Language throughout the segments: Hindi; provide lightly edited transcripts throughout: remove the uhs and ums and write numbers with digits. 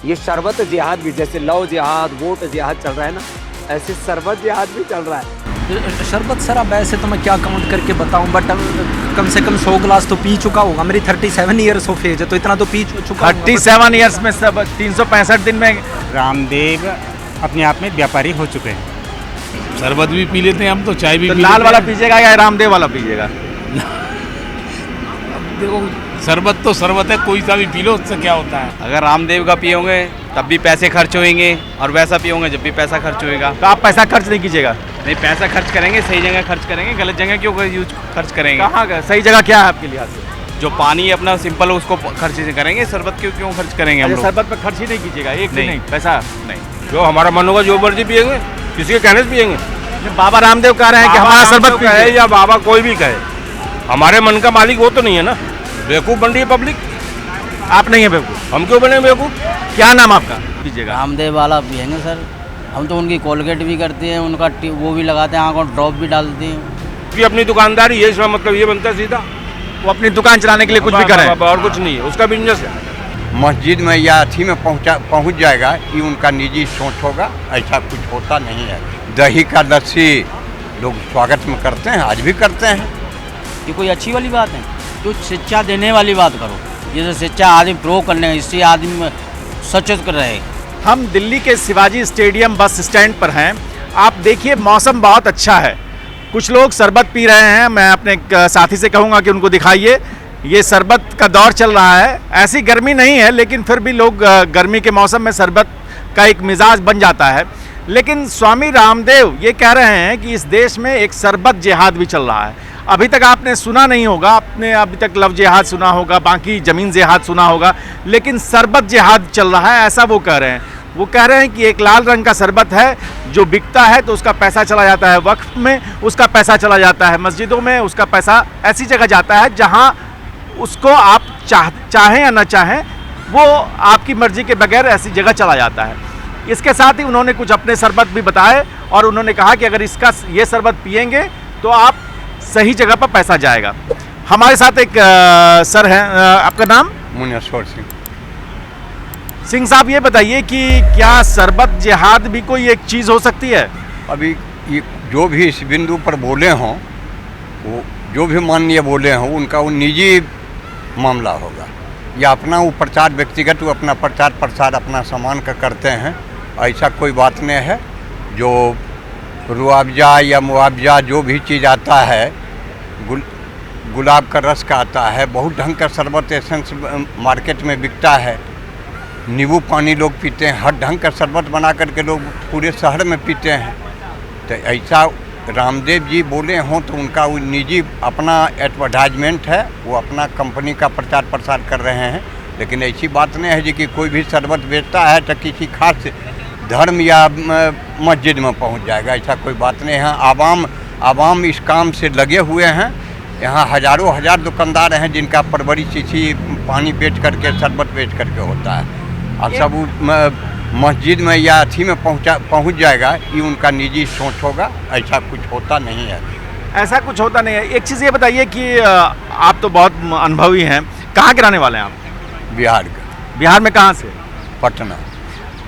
ये शरबत जिहाद भी, जैसे लव जिहाद, वोट जिहाद चल रहा है ना, ऐसे शरबत जिहाद भी चल रहा है। शरबत सर अब ऐसे तो मैं क्या काउंट करके बताऊं, बट कम से कम 100 गिलास तो पी चुका होगा। मेरी 37 ईयर्स ऑफ एज है, तो इतना तो पी चुका 37 ईयर्स में सब 365 दिन में। रामदेव अपने आप में व्यापारी हो चुके हैं। शरबत भी पी लेते हैं हम तो, चाय भी तो पी लाल लेते वाला हैं। पीजिएगा या रामदेव वाला पीजिएगा? देखो शरबत तो शरबत है, कोई सा भी पी लो, उससे क्या होता है। अगर रामदेव का पियोगे तब भी पैसे खर्च होंगे, और वैसा पियोगे जब भी पैसा खर्च होएगा। तो आप पैसा खर्च नहीं कीजिएगा? नहीं, पैसा खर्च करेंगे, सही जगह खर्च करेंगे, गलत जगह क्यों यूज खर्च करेंगे। कहाँ का सही जगह क्या है आपके लिहाज से? जो पानी अपना सिंपल उसको खर्च से करेंगे, शरबत क्यों खर्च करेंगे हम लोग। शरबत पे खर्च ही नहीं कीजिएगा, एक भी नहीं पैसा नहीं। जो हमारा मन होगा जो मर्जी पिएंगे, किसी के कहने से पिएंगे। बाबा रामदेव कह रहे हैं कि हमारा शरबत कहे या बाबा कोई भी कहे, हमारे मन का मालिक वो तो नहीं है ना। बेवकूफ़ बन रही है पब्लिक। आप नहीं है बेवकूफ, हम क्यों बने बेवकूफ़? क्या नाम आपका? पीजिएगा। रामदेव वाला पियेंगे सर। हम तो उनकी कोलगेट भी करते हैं, उनका वो भी लगाते हैं, आँखों ड्रॉप भी डालते हैं। कि अपनी दुकानदारी है, इसका मतलब ये बनता है सीधा वो अपनी दुकान चलाने के लिए कुछ भी करें, और कुछ नहीं है, उसका बिजनेस है। मस्जिद में या अथी में पहुंच जाएगा, ये उनका निजी सोच होगा। ऐसा कुछ होता नहीं है। दही का लस्सी लोग स्वागत में करते हैं, आज भी करते हैं। ये कोई अच्छी वाली बात है? तो शिक्षा देने वाली बात करो, जैसे शिक्षा आदमी प्रो करने, इससे आदमी सचेत कर रहे। हम दिल्ली के शिवाजी स्टेडियम बस स्टैंड पर हैं। आप देखिए मौसम बहुत अच्छा है, कुछ लोग शरबत पी रहे हैं। मैं अपने एक साथी से कहूँगा कि उनको दिखाइए, ये शरबत का दौर चल रहा है। ऐसी गर्मी नहीं है, लेकिन फिर भी लोग गर्मी के मौसम में शरबत का एक मिजाज बन जाता है। लेकिन स्वामी रामदेव ये कह रहे हैं कि इस देश में एक शरबत जिहाद भी चल रहा है। अभी तक आपने सुना नहीं होगा, आपने अभी तक लव जिहाद सुना होगा, बाकी ज़मीन जिहाद सुना होगा, लेकिन शरबत जिहाद चल रहा है, ऐसा वो कह रहे हैं। वो कह रहे हैं कि एक लाल रंग का शरबत है, जो बिकता है तो उसका पैसा चला जाता है वक्फ में, उसका पैसा चला जाता है मस्जिदों में, उसका पैसा ऐसी जगह जाता है जहां उसको आप चाहें या ना चाहें, वो आपकी मर्जी के बगैर ऐसी जगह चला जाता है। इसके साथ ही उन्होंने कुछ अपने शरबत भी बताए, और उन्होंने कहा कि अगर ये शरबत पिएंगे तो आप सही जगह पर पैसा जाएगा। हमारे साथ एक सर हैं, आपका नाम? मुनेश्वर सिंह साहब, ये बताइए कि क्या शरबत जिहाद भी कोई एक चीज़ हो सकती है? अभी ये जो भी इस बिंदु पर बोले हों, वो जो भी माननीय बोले हों, उनका वो निजी मामला होगा, या अपना वो प्रचार व्यक्तिगत वो अपना प्रचार प्रसार अपना सामान का करते हैं। ऐसा कोई बात नहीं है। जो रुआवजा या मुआवजा जो भी चीज़ आता है, गुलाब का रस का आता है, बहुत ढंग का शरबत एसेंस मार्केट में बिकता है। नींबू पानी लोग पीते हैं, हर ढंग का शरबत बना करके लोग पूरे शहर में पीते हैं। तो ऐसा रामदेव जी बोले हों तो उनका वो निजी अपना एडवर्टाइजमेंट है, वो अपना कंपनी का प्रचार प्रसार कर रहे हैं। लेकिन ऐसी बात नहीं है जी कि कोई भी शरबत बेचता है तो किसी खास धर्म या मस्जिद में पहुंच जाएगा, ऐसा कोई बात नहीं है। आवाम इस काम से लगे हुए हैं। यहाँ हज़ारों हजार दुकानदार हैं जिनका परवरिश इसी पानी बेच करके, शरबत बेच करके होता है। अब सब मस्जिद में या अथी में पहुंच जाएगा, ये उनका निजी सोच होगा। ऐसा कुछ होता नहीं है। ऐसा कुछ होता नहीं है। एक चीज़ ये बताइए कि आप तो बहुत अनुभवी हैं, कहाँ के रहने वाले हैं आप? बिहार का। बिहार में कहाँ से? पटना।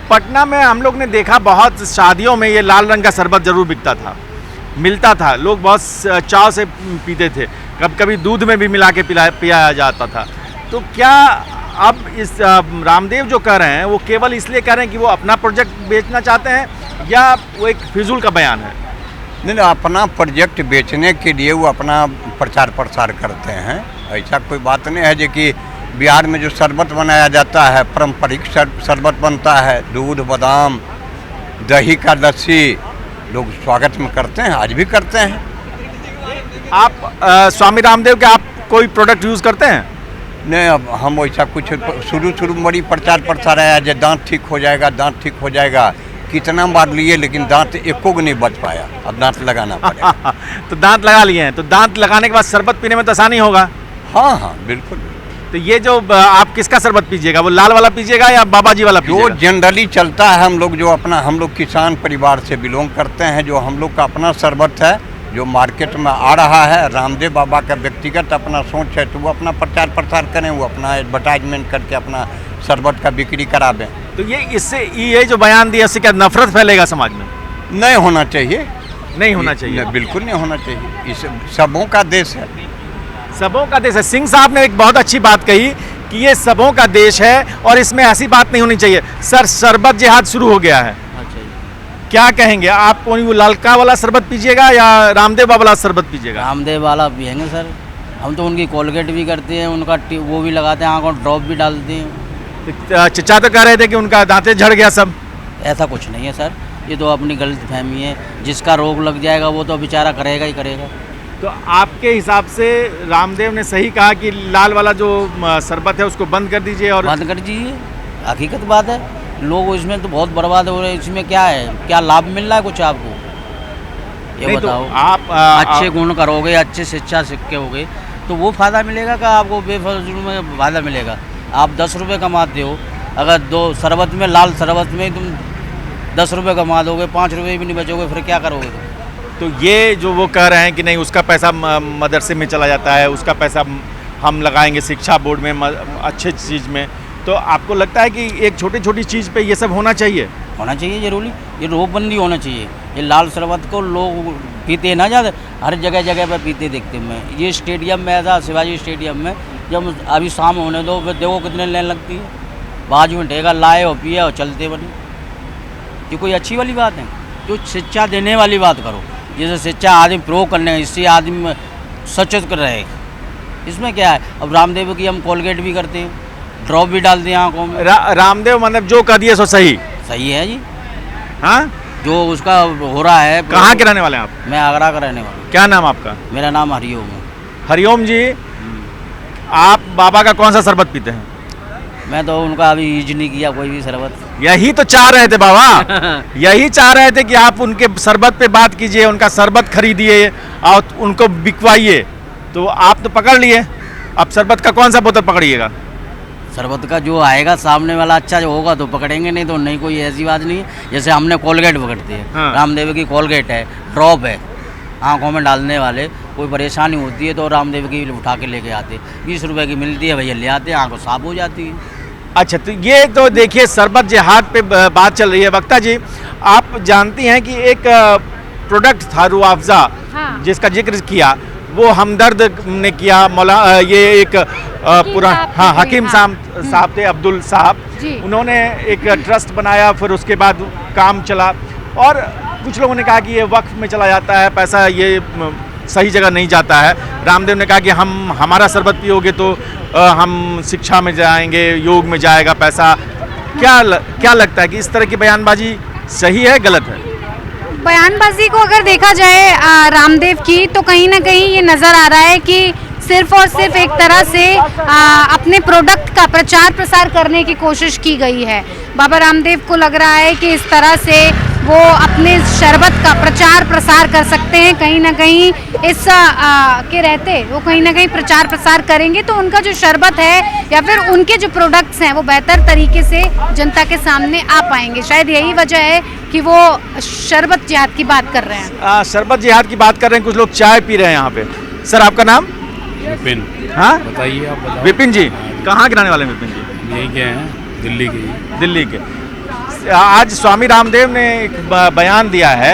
पटना में हम लोग ने देखा बहुत शादियों में ये लाल रंग का शरबत जरूर बिकता था, मिलता था, लोग बहुत चाव से पीते थे, कभी कभी दूध में भी मिला के पिलाया जाता था। तो क्या अब इस रामदेव जो कह रहे हैं वो केवल इसलिए कह रहे हैं कि वो अपना प्रोजेक्ट बेचना चाहते हैं, या वो एक फिजूल का बयान है? नहीं, अपना प्रोजेक्ट बेचने के लिए वो अपना प्रचार प्रसार करते हैं। ऐसा कोई बात नहीं है। जो कि बिहार में जो शरबत बनाया जाता है, पारंपरिक शरबत बनता है, दूध बादाम दही का लस्सी लोग स्वागत में करते हैं, आज भी करते हैं। आप स्वामी रामदेव के आप कोई प्रोडक्ट यूज़ करते हैं? नहीं, अब हम वैसा कुछ शुरू में बड़ी प्रचार प्रसार आया, जो दांत ठीक हो जाएगा, दांत ठीक हो जाएगा, कितना बार लिए लेकिन दांत एको को नहीं बच पाया। अब दांत लगाना पड़ेगा। तो दांत लगा लिए हैं, तो दांत लगाने के बाद शरबत पीने में तो आसानी होगा। हाँ, बिल्कुल। तो ये जो आप किसका शरबत पीजिएगा, वो लाल वाला पीजिएगा या बाबा जी वाला पीजिएगा? जो जनरली चलता है, हम लोग हम लोग किसान परिवार से बिलोंग करते हैं, जो हम लोग का अपना शरबत है जो मार्केट में आ रहा है। रामदेव बाबा का व्यक्तिगत अपना सोच है, तो वो अपना प्रचार प्रसार करें, वो अपना एडवर्टाइजमेंट करके अपना शरबत का बिक्री करावें। तो ये इससे ये जो बयान दिया इससे क्या नफरत फैलेगा समाज में? नहीं होना चाहिए, नहीं होना चाहिए। बिल्कुल नहीं होना चाहिए। इस सबों का देश है। सबों का देश है। सिंह साहब ने एक बहुत अच्छी बात कही कि ये सबों का देश है और इसमें ऐसी बात नहीं होनी चाहिए। सर, शरबत जिहाद शुरू हो गया है, अच्छा जी। क्या कहेंगे आप? कौन वो लालका वाला शरबत पीजिएगा या रामदेव वाला शरबत पीजिएगा? रामदेव वाला पियेंगे सर। हम तो उनकी कोलगेट भी करते हैं, उनका वो भी लगाते हैं, आँखों ड्रॉप भी डालते हैं। चचा तो कह रहे थे कि उनका दांते झड़ गया सब। ऐसा कुछ नहीं है सर, ये तो अपनी गलत फहमी है। जिसका रोग लग जाएगा वो तो बेचारा करेगा ही करेगा। तो आपके हिसाब से रामदेव ने सही कहा कि लाल वाला जो शरबत है उसको बंद कर दीजिए और बंद कर दीजिए, हकीकत बात है। लोग इसमें तो बहुत बर्बाद हो रहे हैं। इसमें क्या है, क्या लाभ मिल रहा है कुछ आपको? ये नहीं, तो बताओ। आप अच्छे गुण करोगे, अच्छे शिक्षा सीख के होगे तो वो फ़ायदा मिलेगा का आपको बेफजूल में फ़ायदा मिलेगा? आप 10 रुपये कमाते हो, अगर 2 शरबत में, लाल शरबत में तुम 10 रुपये कमा दोगे, 5 रुपये भी नहीं बचोगे, फिर क्या करोगे तुम? तो ये जो वो कह रहे हैं कि नहीं उसका पैसा मदरसे में चला जाता है, उसका पैसा हम लगाएंगे शिक्षा बोर्ड में अच्छे चीज़ में, तो आपको लगता है कि एक छोटी छोटी चीज़ पे ये सब होना चाहिए? होना चाहिए जरूरी। ये रोकबंदी होना चाहिए। ये लाल शरबत को लोग पीते ना ज़्यादा, हर जगह जगह पे पीते देखते हैं। मैं ये स्टेडियम में ऐसा, शिवाजी स्टेडियम में जब अभी शाम होने दो, फिर देखो कितने लाइन लगती है। बाजू में ठेका लाए और पिए और चलते बने। ये कोई अच्छी वाली बात है? जो शिक्षा देने वाली बात करो, जैसे शिक्षा आदमी प्रो करने, इससे आदमी सचेत कर रहे। इसमें क्या है? अब रामदेव की हम कोलगेट भी करते हैं, ड्रॉप भी डालते हैं आँखों में। रामदेव मतलब जो कर दिए सो सही। सही है जी। हाँ, जो उसका हो रहा है। कहाँ के रहने वाले हैं आप? मैं आगरा का रहने वाला हूँ। क्या नाम आपका? मेरा नाम हरिओम है। हरिओम जी, आप बाबा का कौन सा शरबत पीते हैं? मैं तो उनका अभी यूज नहीं किया कोई भी शरबत। यही तो चाह रहे थे बाबा, यही चाह रहे थे कि आप उनके शरबत पे बात कीजिए, उनका शरबत खरीदिए और उनको बिकवाइए। तो आप तो पकड़ लिए, अब शरबत का कौन सा बोतल पकड़िएगा? शरबत का जो आएगा सामने वाला अच्छा जो होगा तो पकड़ेंगे, नहीं तो नहीं। कोई ऐसी बात नहीं है। जैसे हमने कोलगेट पकड़ते हैं। हाँ। रामदेव की कोलगेट है, ड्रॉप है, आँखों में डालने वाले। कोई परेशानी होती है तो रामदेव की उठा के लेके आते, 20 रुपए की मिलती है, भैया ले आते हैं, आँखों साफ हो जाती है। अच्छा, तो ये तो देखिए शरबत जिहाद पे बात चल रही है। वक्ता जी, आप जानती हैं कि एक प्रोडक्ट था रूह अफ़ज़ा, हाँ। जिसका जिक्र किया वो हमदर्द ने किया। मौला ये एक पूरा, हाँ, हकीम साहब थे, अब्दुल साहब, उन्होंने एक ट्रस्ट बनाया, फिर उसके बाद काम चला और कुछ लोगों ने कहा कि ये वक्फ में चला जाता है पैसा, ये सही जगह नहीं जाता है। रामदेव ने कहा कि हमारा शरबत पियोगे तो हम शिक्षा में जाएंगे, योग में जाएगा पैसा। क्या लगता है कि इस तरह की बयानबाजी सही है, गलत है? बयानबाजी को अगर देखा जाए रामदेव की, तो कहीं ना कहीं ये नज़र आ रहा है कि सिर्फ और सिर्फ एक तरह से अपने प्रोडक्ट का प्रचार प्रसार करने की कोशिश की गई है। बाबा रामदेव को लग रहा है कि इस तरह से वो अपने शरबत का प्रचार प्रसार कर सकते हैं। कहीं ना कहीं इस के रहते वो कहीं ना कहीं प्रचार प्रसार करेंगे तो उनका जो शरबत है या फिर उनके जो प्रोडक्ट्स हैं वो बेहतर तरीके से जनता के सामने आ पाएंगे। शायद यही वजह है कि वो शरबत जिहाद की बात कर रहे हैं। शरबत जिहाद की बात कर रहे हैं, कुछ लोग चाय पी रहे हैं यहाँ पे। सर, आपका नाम? विपिन। हाँ, बताइए, आप बताओ। विपिन जी, कहाँ के रहने वाले हैं विपिन जी? यही के हैं, दिल्ली के। दिल्ली के। आज स्वामी रामदेव ने एक बयान दिया है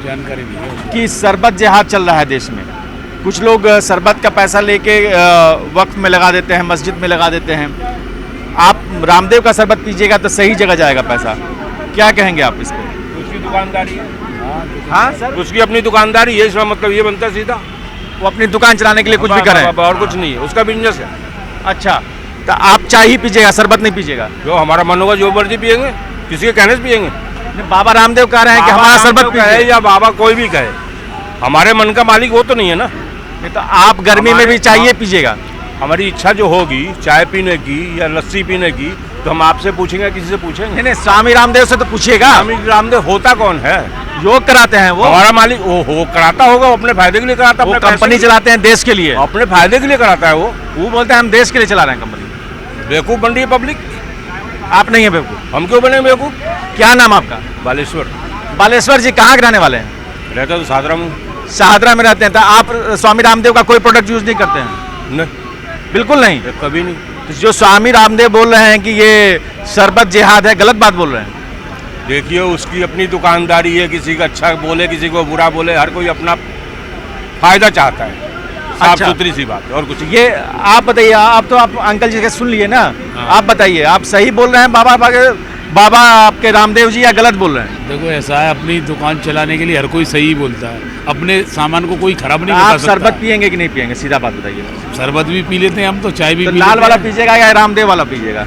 जानकारी दी है कि शरबत जिहाद चल रहा है देश में। कुछ लोग शरबत का पैसा लेके वक्फ में लगा देते हैं, मस्जिद में लगा देते हैं। आप रामदेव का शरबत पीजिएगा तो सही जगह जाएगा पैसा। क्या कहेंगे आप इस पर? उसकी दुकानदारी है। हाँ सर, उसकी अपनी दुकानदारी है, इसका मतलब ये बनता है सीधा वो अपनी दुकान चलाने के लिए कुछ भी करें और कुछ नहीं है, उसका बिजनेस है। अच्छा, तो आप चाय ही पीजिएगा, शरबत नहीं पीजिएगा? जो हमारा मन होगा जो मर्जी पियेंगे, किसी के कहने से पियेंगे। बाबा रामदेव कह रहे हैं कि हमारा शरबत कहे या बाबा कोई भी कहे, हमारे मन का मालिक वो तो नहीं है ना। नहीं तो आप गर्मी में भी चाहिए पीजिएगा। हमारी इच्छा जो होगी चाय पीने की या लस्सी पीने की तो हम आपसे पूछेंगे, किसी से पूछेंगे? नहीं, स्वामी रामदेव से तो पूछिएगा। स्वामी रामदेव होता कौन है? योग कराते हैं वो। हमारा मालिक वो कराता होगा, वो अपने फायदे के लिए कराता है। वो कंपनी चलाते हैं देश के लिए, अपने फायदे के लिए कराता है वो बोलते हैं हम देश के लिए चला रहे हैं कंपनी। बेवकूफ़ बन रही है पब्लिक। आप नहीं है बेवकूफ़? हम क्यों बने बेवकूफ़? क्या नाम आपका? बालेश्वर। बालेश्वर जी, कहाँ के रहने वाले हैं? रहता तो सादरा में। शाहदरा में रहते हैं। तो आप स्वामी रामदेव का कोई प्रोडक्ट यूज नहीं करते हैं? नहीं, बिल्कुल नहीं। कभी नहीं। जो स्वामी रामदेव बोल रहे हैं कि ये शरबत जिहाद है, गलत बात बोल रहे हैं? देखिए उसकी अपनी दुकानदारी है, किसी का अच्छा बोले किसी को बुरा बोले, हर कोई अपना फायदा चाहता है। साफ अच्छा। सुथरी सी बात है और कुछ नहीं। ये आप बताइए, आप अंकल जी के सुन लिए ना, आप बताइए आप सही बोल रहे हैं बाबा आपके रामदेव जी, या गलत बोल रहे हैं? देखो ऐसा है, अपनी दुकान चलाने के लिए हर कोई सही बोलता है, अपने सामान को कोई खराब नहीं बता आप सकता। शरबत पियेंगे कि नहीं पियेंगे, सीधा बात बताइए। शरबत भी पी लेते हैं हम, तो चाय भी तो पी लाल लेते वाला हैं। पीजिएगा या रामदेव वाला पीजिएगा?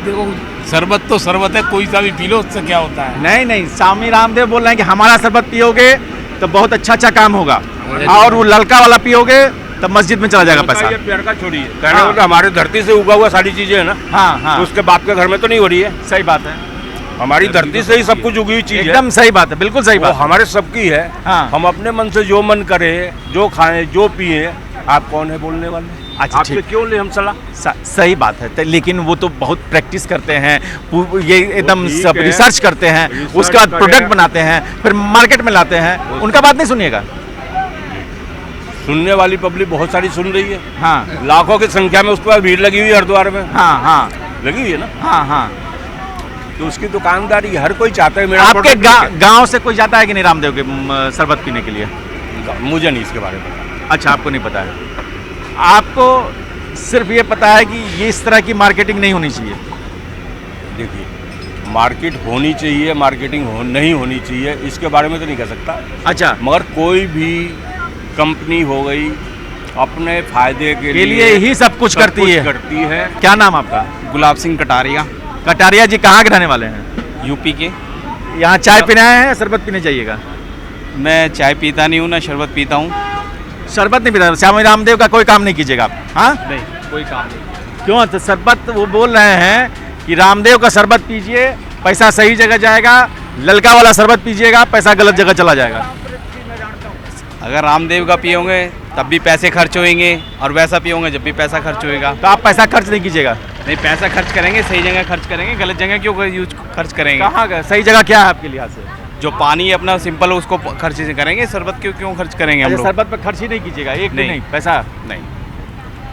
देखो शरबत तो शरबत है, कोई सा भी पी लो, उससे क्या होता है। नहीं, स्वामी रामदेव बोल रहे हैं कि हमारा शरबत पियोगे तो बहुत अच्छा काम होगा, और वो ललका वाला पियोगे तब मस्जिद में चला जाएगा पैसा। ये प्यार का छोड़िए, कहने मतलब हमारे धरती से उगा हुआ सारी चीजें है ना, हाँ तो उसके बाप के घर में तो नहीं हो रही है। सही बात है, हमारी धरती से ही सब कुछ उगी हुई चीज है। एकदम सही बात है, बिल्कुल सही वो बात। हमारे सबकी है। हाँ। हम अपने मन से जो मन करे, जो खाएं, जो पिए, आप कौन है बोलने वाले? अच्छा, आपसे ठीक। क्यों ले हम सलाह? सही बात है, लेकिन वो तो बहुत प्रैक्टिस करते हैं, ये एकदम ठीक सब है। रिसर्च करते हैं, रिसर्च उसके बाद करें। प्रोडक्ट बनाते हैं, फिर मार्केट में लाते हैं, उनका बात नहीं सुनिएगा। सुनने वाली पब्लिक बहुत सारी सुन रही है, हाँ लाखों की संख्या में उसके बाद भीड़ लगी हुई है हरिद्वार में, हाँ लगी हुई है ना। हाँ। तो उसकी दुकानदारी हर कोई चाहता है मेरा आपके प्रोडक्ट बिके। गांव से कोई जाता है कि नहीं रामदेव के शरबत पीने के लिए? मुझे नहीं इसके बारे में पता। अच्छा, आपको नहीं पता है, आपको सिर्फ ये पता है कि ये इस तरह की मार्केटिंग नहीं होनी चाहिए। देखिए, मार्केट होनी चाहिए, मार्केटिंग नहीं होनी चाहिए, इसके बारे में तो नहीं कह सकता। अच्छा, मगर कोई भी कंपनी हो गई अपने फायदे के लिए ही सब कुछ करती है। क्या नाम आपका? गुलाब सिंह कटारिया, कटारिया जी कहाँ के रहने वाले हैं? यूपी के। यहाँ चाय पीना है या शरबत पीने जाइएगा? मैं चाय पीता नहीं हूँ, ना शरबत पीता हूँ। शरबत नहीं पीता, स्वामी रामदेव का कोई काम नहीं कीजिएगा आप? हाँ, नहीं, कोई काम नहीं। क्यों? तो शरबत वो बोल रहे हैं कि रामदेव का शरबत पीजिए, पैसा सही जगह जाएगा, ललका वाला शरबत पीजिएगा, पैसा गलत जगह चला जाएगा। अगर रामदेव का पियोगे तब भी पैसे खर्च होंगे, और वैसा पियोगे जब भी पैसा खर्च होएगा। तो आप पैसा खर्च नहीं कीजिएगा? नहीं, पैसा खर्च करेंगे, सही जगह खर्च करेंगे, गलत जगह क्यों यूज खर्च करेंगे? कहाँ का सही जगह क्या है आपके लिहाज से? जो पानी अपना सिंपल उसको खर्च से करेंगे, शरबत क्यों खर्च करेंगे हम अच्छा, लोग? शरबत पे खर्च ही नहीं कीजिएगा, एक भी नहीं। नहीं पैसा? नहीं।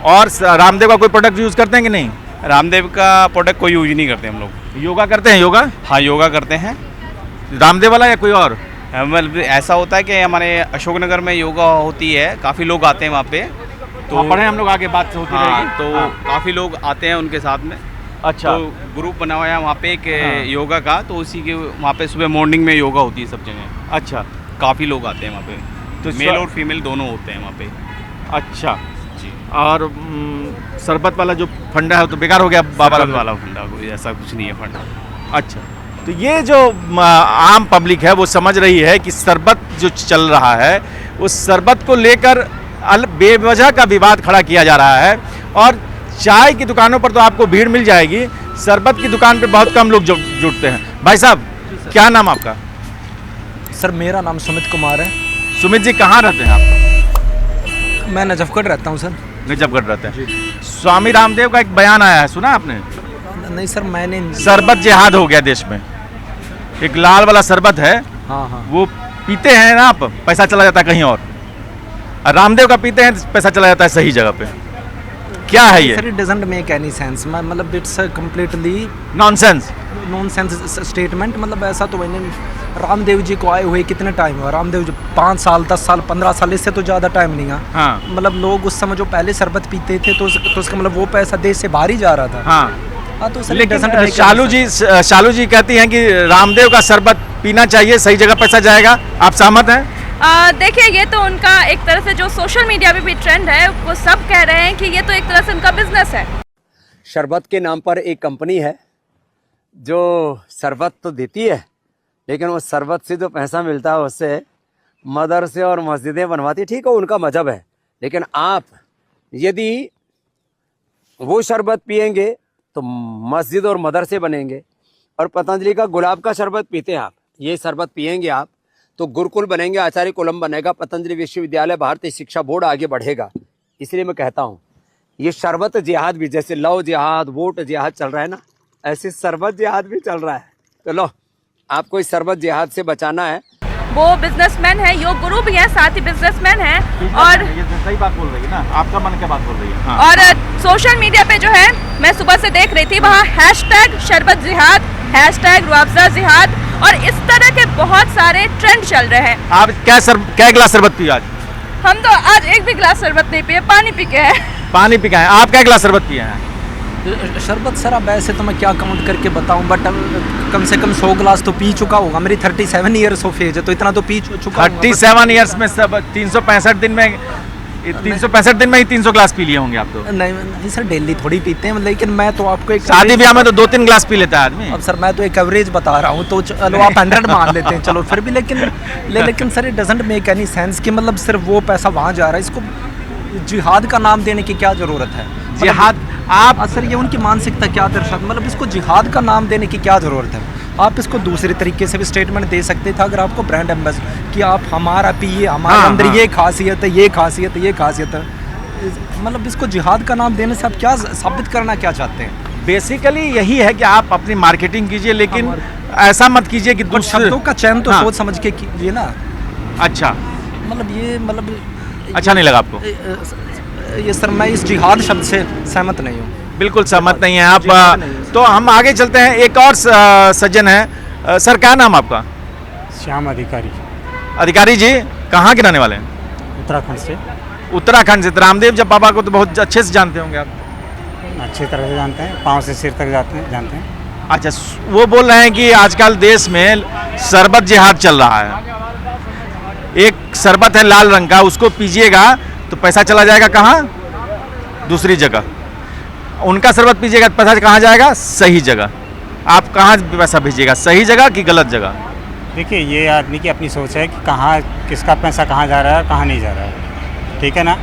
और रामदेव का कोई प्रोडक्ट यूज करते हैं कि नहीं? रामदेव का प्रोडक्ट कोई यूज नहीं करते हम लोग। योगा करते हैं? योगा हाँ, योगा करते हैं। रामदेव वाला या कोई और? मतलब ऐसा होता है कि हमारे अशोकनगर में योगा होती है, काफ़ी लोग आते हैं वहाँ पे, तो पढ़े हम लोग, आगे बात होती हाँ, रहेगी। तो हाँ। काफ़ी लोग आते हैं उनके साथ में। अच्छा, तो ग्रुप बना हुआ है वहाँ पे एक हाँ। योगा का, तो उसी के वहाँ पे सुबह मॉर्निंग में योगा होती है सब जगह। अच्छा, काफ़ी लोग आते हैं वहाँ पे, तो मेल और फीमेल दोनों होते हैं वहाँ पे। अच्छा। जी। और शरबत वाला जो फंडा है तो बेकार हो गया बाबा शरबत वाला फंडा कोई ऐसा कुछ नहीं है फंडा। अच्छा, तो ये जो आम पब्लिक है वो समझ रही है कि शरबत जो चल रहा है, उस शरबत को लेकर बेवजह का विवाद खड़ा किया जा रहा है, और चाय की दुकानों पर तो आपको भीड़ मिल जाएगी, शरबत की दुकान पे बहुत कम लोग जुटते हैं। भाई साहब, क्या नाम आपका? सर मेरा नाम सुमित कुमार है। सुमित जी, कहाँ रहते हैं आप? मैं नजफगढ़ रहता हूँ सर। नजफगढ़ रहते हैं। स्वामी रामदेव का एक बयान आया है, सुना आपने? नहीं सर, मैंने शरबत जिहाद हो गया देश में। एक लाल वाला शरबत है, हाँ, वो पीते हैं ना आप, पैसा चला जाता है कहीं और रामदेव का पीते हैं, पैसा चला जाता है सही जगह पे। क्या है ये? Sir it doesn't make any sense, मतलब it's completely nonsense nonsense statement. मतलब ऐसा तो मैंने रामदेव जी को आए हुए कितने टाइम हुआ? रामदेव जी 5 साल 10 साल 15 साल, इससे तो ज़्यादा टाइम नहीं है। हाँ, मतलब लोग उस समय जो पहले शरबत पीते थे तो उसका मतलब वो पैसा देश से बाहर ही जा रहा था। हाँ। तो सर लेकिन शालू जी कहती हैं कि रामदेव का शरबत पीना चाहिए, सही जगह पैसा जाएगा। आप सहमत हैं? देखिए, ये तो उनका एक तरह से जो सोशल मीडिया पे भी ट्रेंड है, वो सब कह रहे हैं कि ये तो एक तरह से उनका बिजनेस है। शरबत के नाम पर एक कंपनी है जो शरबत तो देती है, लेकिन वो शरबत से जो पैसा मिलता है उससे मदरसे और मस्जिदें बनवाती है। ठीक है, उनका मजहब है, लेकिन आप यदि वो शरबत पिएंगे तो मस्जिद और मदरसे बनेंगे। और पतंजलि का गुलाब का शरबत पीते हैं आप, ये शरबत पिएंगे आप तो गुरुकुल बनेंगे, आचार्य कुलम बनेगा, पतंजलि विश्वविद्यालय, भारतीय शिक्षा बोर्ड आगे बढ़ेगा। इसलिए मैं कहता हूँ ये शरबत जिहाद भी, जैसे लव जिहाद, वोट जिहाद चल रहा है ना, ऐसे शरबत जिहाद भी चल रहा है। तो लो, आपको इस शरबत जिहाद से बचाना है वो बिजनेसमैन है, योग गुरु भी हैं, साथ ही बिजनेसमैन हैं। और ये सही बात बोल रही है ना, आपका मन क्या बात बोल रही है। हाँ। और सोशल मीडिया पे जो है, मैं सुबह से देख रही थी, वहाँ हैशटैग शरबत जिहाद, हैशटैग रुआवजा जिहाद और इस तरह के बहुत सारे ट्रेंड चल रहे हैं। आप क्या गिलास शरबत पिए आज? हम तो आज एक भी गिलास शरबत नहीं पिए, पानी पी के हैं। पानी पी के हैं। आप क्या गिलास शरबत पिए हैं? शरबत सर अब ऐसे तो मैं क्या काउंट करके बताऊं, बट कम से कम 100 गिलास तो पी चुका होगा। मेरी 37 ईयर्स ऑफ एज है, तो इतना तो पी चुका हूं। 37 ईयर्स में सब 365 दिन में 365 दिन में ही 300 गिलास पी लिए होंगे आप तो। नहीं सर, डेली थोड़ी पीते हैं, लेकिन मैं तो आपको एक शादी ब्याह में तो 2-3 गिलास पी लेता है आदमी। अब सर मैं तो एक एवरेज बता रहा हूँ, तो चलो आप 100 मान लेते हैं, चलो फिर भी, लेकिन sir it doesn't make any sense कि मतलब सिर्फ वो पैसा वहाँ जा रहा है। इसको जिहाद का नाम देने की क्या ज़रूरत है? जिहाद आप सर ये उनकी मानसिकता क्या दर्शा, मतलब इसको जिहाद का नाम देने की क्या ज़रूरत है? आप इसको दूसरे तरीके से भी स्टेटमेंट दे सकते थे, अगर आपको ब्रांड एम्बेसडर कि आप हमारा पिए, हमारे अंदर ये खासियत है, ये खासियत है, ये खासियत है, मतलब इसको जिहाद का नाम देने से आप क्या साबित करना क्या चाहते हैं? बेसिकली यही है कि आप अपनी मार्केटिंग कीजिए, लेकिन ऐसा मत कीजिए कि कुछ शब्दों का चयन तो सोच समझ के कीजिए ना। अच्छा, मतलब अच्छा नहीं लगा आपको? ये सर मैं इस जिहाद शब्द से सहमत नहीं हूँ। बिल्कुल सहमत नहीं है आप। तो हम आगे चलते हैं। एक और सज्जन है। सर क्या नाम आपका? श्याम अधिकारी। अधिकारी जी कहाँ के रहने वाले हैं? उत्तराखंड से। उत्तराखंड से। रामदेव जब बाबा को तो बहुत अच्छे से जानते होंगे आप? अच्छी तरह से जानते हैं, पाँव से सिर तक जानते हैं। अच्छा, वो बोल रहे हैं कि आजकल देश में शरबत जिहाद चल रहा है। एक शरबत है लाल रंग का, उसको पीजिएगा तो पैसा चला जाएगा कहाँ? दूसरी जगह। उनका शरबत पीजिएगा तो पैसा कहाँ जाएगा? सही जगह। आप कहाँ पैसा भेजिएगा, सही जगह कि गलत जगह? देखिए ये आदमी की अपनी सोच है कि कहाँ किसका पैसा कहाँ जा रहा है, कहाँ नहीं जा रहा है, ठीक है ना।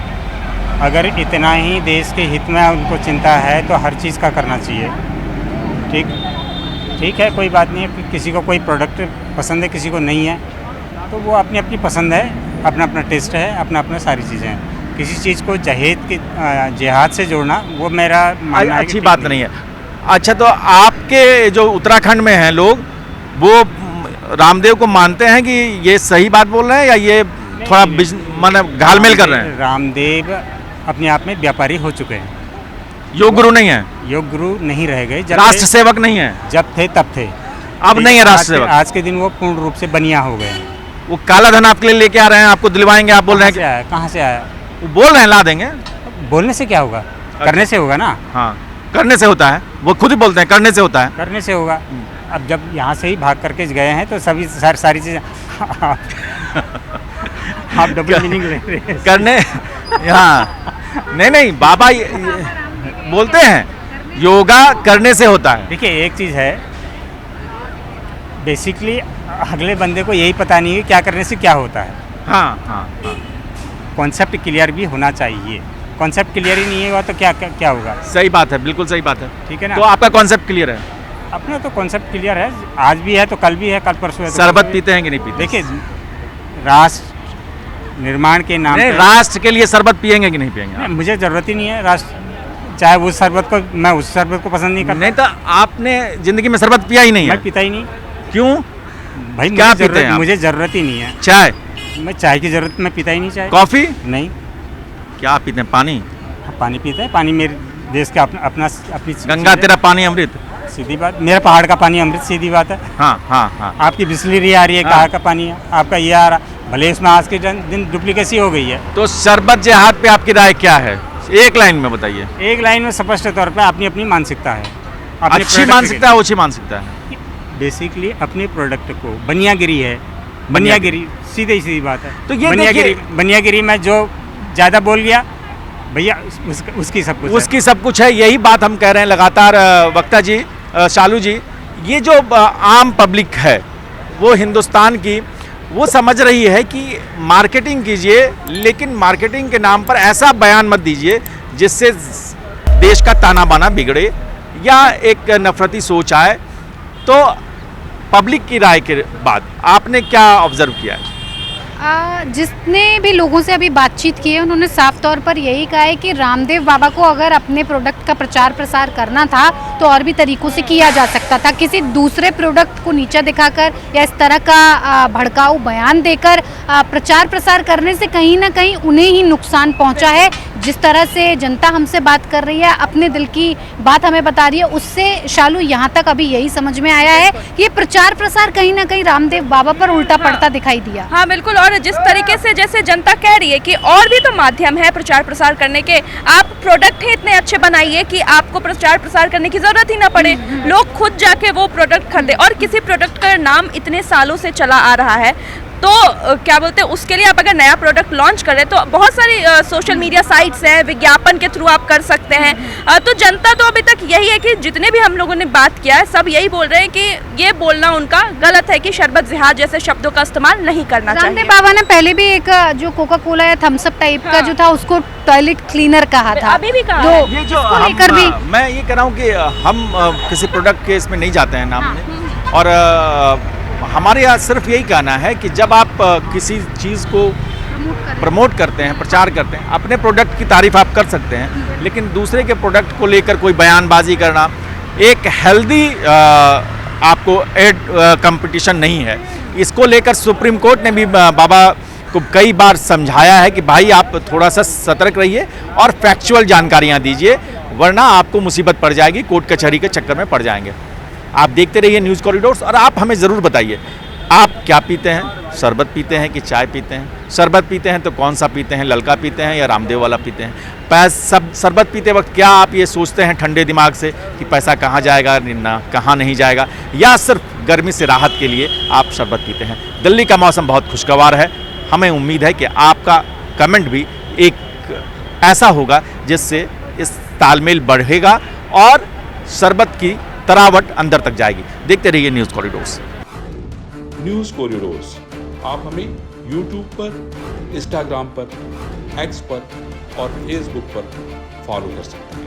अगर इतना ही देश के हित में उनको चिंता है तो हर चीज़ का करना चाहिए। ठीक है, कोई बात नहीं है। किसी को कोई प्रोडक्ट पसंद है, किसी को नहीं है, तो वो अपनी अपनी पसंद है, अपना अपना टेस्ट है, अपना अपना सारी चीज़ें हैं। किसी चीज़ को जिहाद से जोड़ना वो मेरा मानना है अच्छी बात नहीं है। अच्छा, तो आपके जो उत्तराखंड में हैं लोग, वो रामदेव को मानते हैं कि ये सही बात बोल रहे हैं या ये थोड़ा मतलब घालमेल कर रहे हैं? रामदेव अपने आप में व्यापारी हो चुके हैं, योग गुरु नहीं है, योग गुरु नहीं रह गए, राष्ट्र सेवक नहीं है। जब थे तब थे, अब नहीं है राष्ट्र सेवक। आज के दिन वो पूर्ण रूप से बनिया हो गए हैं। वो काला धन आपके लिए लेके आ रहे हैं, आपको दिलवाएंगे, आप बोल रहे हैं कहाँ से आया? वो बोल रहे हैं ला देंगे। बोलने से क्या होगा? करने से होगा ना। हाँ, करने से होता है, वो खुद ही बोलते हैं करने से होता है। करने से होगा। अब जब यहाँ से ही भाग करके गए हैं तो सभी सारी चीज़ें आप डबल मीनिंग ले रहे हैं। करने, हाँ नहीं बाबा बोलते हैं योगा करने से होता है। देखिए एक चीज़ है, बेसिकली अगले बंदे को यही पता नहीं है क्या करने से क्या होता है। हाँ। कॉन्सेप्ट क्लियर भी होना चाहिए। कॉन्सेप्ट क्लियर ही नहीं होगा तो क्या होगा? सही बात है, बिल्कुल सही बात है। ठीक है ना। तो आपका कॉन्सेप्ट क्लियर है? अपना तो कॉन्सेप्ट क्लियर है, आज भी है तो कल भी है, कल परसों है तो शरबत पीते हैं कि नहीं पीते? देखिए राष्ट्र निर्माण के नाम पर राष्ट्र के लिए शरबत पिएंगे कि नहीं पिएंगे? मुझे ज़रूरत ही नहीं है राष्ट्र, चाहे उस शरबत को, मैं उस शरबत को पसंद नहीं करता। नहीं तो आपने जिंदगी में शरबत पिया ही नहीं है? मैं पीता ही नहीं। क्यों भाई? क्या पीते हैं? मुझे ज़रूरत ही नहीं है। चाय? मैं चाय की ज़रूरत, मैं पीता ही नहीं चाय। कॉफ़ी? नहीं। क्या पीते हैं? पानी? पानी पीते हैं। पानी मेरे देश का अपनी गंगा तेरा पानी अमृत। सीधी बात, मेरा पहाड़ का पानी अमृत, सीधी बात है। हाँ। आपकी बिस्लरी आ रही है, कहाँ का पानी है? आपका ये आ रहा, भले इसमें आज के दिन डुप्लीकेसी हो गई है। तो शरबत जिहाद पे आपकी राय क्या है? एक लाइन में बताइए। एक लाइन में स्पष्ट तौर पे अपनी अपनी मानसिकता है। अच्छी मानसिकता है, अच्छी मानसिकता है। बेसिकली अपने प्रोडक्ट को बनियागिरी है, बनियागिरी सीधी बात है। तो ये बनियागिरी में जो ज़्यादा बोल गया भैया उसकी सब कुछ है। यही बात हम कह रहे हैं लगातार। वक्ता जी, शालू जी, ये जो आम पब्लिक है वो हिंदुस्तान की, वो समझ रही है कि मार्केटिंग कीजिए, लेकिन मार्केटिंग के नाम पर ऐसा बयान मत दीजिए जिससे देश का ताना बाना बिगड़े या एक नफरती सोच आए। तो पब्लिक की राय के बाद आपने क्या ऑब्जर्व किया है? जितने भी लोगों से अभी बातचीत की है उन्होंने साफ तौर पर यही कहा है कि रामदेव बाबा को अगर अपने प्रोडक्ट का प्रचार प्रसार करना था तो और भी तरीकों से किया जा सकता था। किसी दूसरे प्रोडक्ट को नीचा दिखाकर या इस तरह का भड़काऊ बयान देकर प्रचार प्रसार करने से कहीं ना कहीं उन्हें ही नुकसान पहुंचा है। जिस तरह से जनता हमसे बात कर रही है, अपने दिल की बात हमें बता रही है, उससे शालू यहाँ तक अभी यही समझ में आया है कि ये प्रचार प्रसार कहीं ना कहीं रामदेव बाबा पर उल्टा पड़ता दिखाई दिया। हाँ बिल्कुल, और जिस तरीके से जैसे जनता कह रही है कि और भी तो माध्यम है प्रचार प्रसार करने के, आप प्रोडक्ट ही इतने अच्छे बनाइए कि आपको प्रचार प्रसार करने की जरूरत ही ना पड़े, लोग खुद जाके वो प्रोडक्ट खरीदे। और किसी प्रोडक्ट का नाम इतने सालों से चला आ रहा है तो क्या बोलते हैं, उसके लिए आप अगर नया प्रोडक्ट लॉन्च करें तो बहुत सारी सोशल मीडिया साइट्स हैं, विज्ञापन के थ्रू आप कर सकते हैं। तो जनता तो अभी तक यही है कि जितने भी हम लोगों ने बात किया है सब यही बोल रहे हैं कि ये बोलना उनका गलत है कि शरबत जिहाद जैसे शब्दों का इस्तेमाल नहीं करना चाहिए। रामदेव बाबा ने पहले भी एक जो कोका कोला या थम्स अप टाइप का जो था उसको टॉयलेट क्लीनर कहा था, अभी भी कहा तो है। ये जो लेकर भी मैं ये कह रहा हूँ कि हम किसी प्रोडक्ट के इसमें नहीं जाते हैं नाम में, और हमारे यहाँ सिर्फ यही कहना है कि जब आप किसी चीज़ को प्रमोट करते हैं, प्रचार करते हैं, अपने प्रोडक्ट की तारीफ आप कर सकते हैं, लेकिन दूसरे के प्रोडक्ट को लेकर कोई बयानबाजी करना एक हेल्दी आपको एड कंपटीशन नहीं है। इसको लेकर सुप्रीम कोर्ट ने भी बाबा को कई बार समझाया है कि भाई आप थोड़ा सा सतर्क रहिए और फैक्चुअल जानकारियाँ दीजिए, वरना आपको मुसीबत पड़ जाएगी, कोर्ट कचहरी के चक्कर में पड़ जाएंगे। आप देखते रहिए न्यूज़ कॉरिडोर्स, और आप हमें ज़रूर बताइए आप क्या पीते हैं, शरबत पीते हैं कि चाय पीते हैं? शरबत पीते हैं तो कौन सा पीते हैं, ललका पीते हैं या रामदेव वाला पीते हैं? शरबत पीते वक्त क्या आप ये सोचते हैं ठंडे दिमाग से कि पैसा कहाँ जाएगा, कहाँ नहीं जाएगा, या सिर्फ गर्मी से राहत के लिए आप शरबत पीते हैं? दिल्ली का मौसम बहुत खुशगवार है, हमें उम्मीद है कि आपका कमेंट भी एक ऐसा होगा जिससे इस तालमेल बढ़ेगा और शरबत की तरावट अंदर तक जाएगी। देखते रहिए न्यूज़ कॉरिडोर्स। न्यूज़ कॉरिडोर्स आप हमें YouTube पर, Instagram पर, X पर और Facebook पर फॉलो कर सकते हैं।